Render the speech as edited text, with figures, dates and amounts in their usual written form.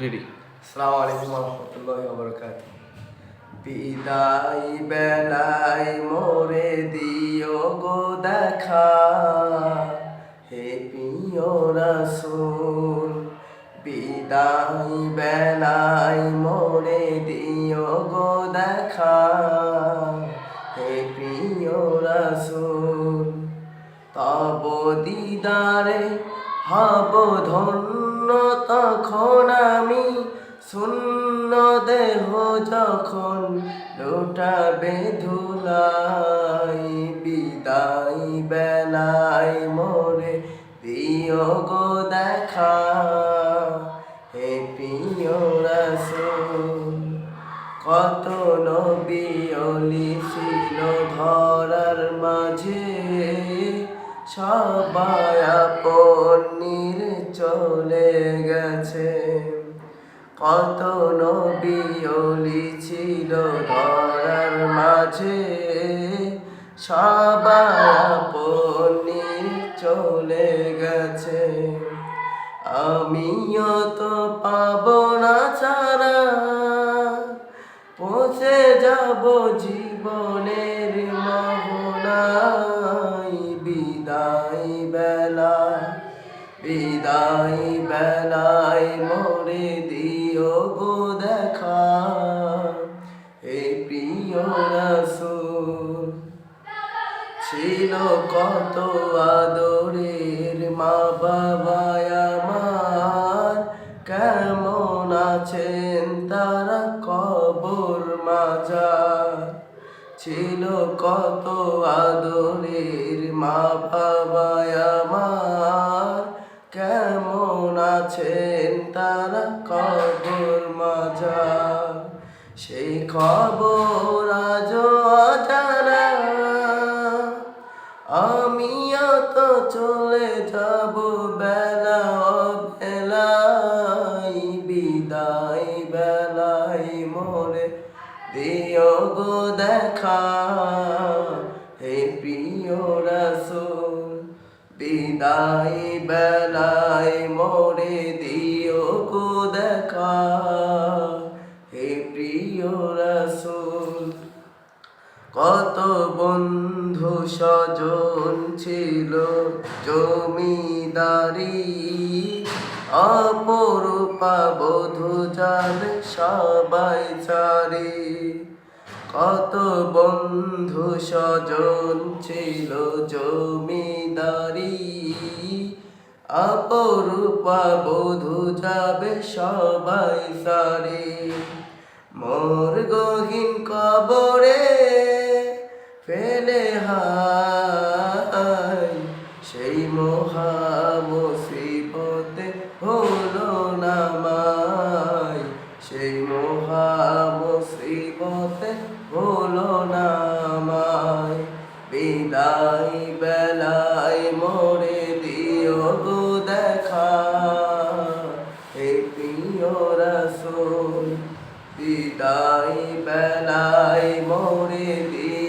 Ready. আসসালামু আলাইকুম রহমতুল্লাহি ওয়া বারাকাতুহু। বিদায় বেলায় মোরে দিও গো দেখা, হে প্রিয় রাসূল। বিদায় বেলায় মোরে দিও গো দেখা, হে প্রিয় রাসূল। তব দিদারে হব ধন্য তখন আমি, শূন্য দেহ যখন লুটাবে ধুলাই। বিদায় বেলায় মোরে দিও গো দেখা, হে প্রিয় রাসূল। কত নবী ওলি ছিল ধরার মাঝে, সবাই আপন চলে গেছে। কত নবী ওলি ছিল ধরার মাঝে, সবাই আপন চলে গেছে। আমিও তো পাবো না ছাড়া, পৌঁছে যাব জীবনের মোহনায়। বিদায় বেলায় মোরে দিও গো দেখা, হে প্রিয় রাসূল। ছিল কত আদরের মা বাবা আমার, কেমন আছেন তারা কবর মাজার। ছিল কত আদরের মা বাবা আমার, কেমন আছেন তারা কবর মাজার। সেই খবর আজও অজানা, আমিও তো চলে যাব বেলা অবেলায়। বিদায় বেলায় মোরে দিও গো দেখা, হে প্রিয় রাসূল। বিদায় বেলায় মোরে দিও গো দেখা, হে প্রিয় রাসূল। কত বন্ধু স্বজন ছিল জমিদারি, অপরূপা বধূ যাবে সবাই ছাড়ি। কত বন্ধু স্বজন ছিল জমিদারি, অপরূপা বধূ যাবে সবাই সারি। মোর গহীন কবরে ফেলে হায়, সেই মহা মুসিবতে হলো না মায়। সেই মহা মুসিবতে হলো না মায়। বিদায় বেলায় মোরে দিও গো দেখা, হে প্রিয় রাসূল। বিদায় বেলায় মোরে দিও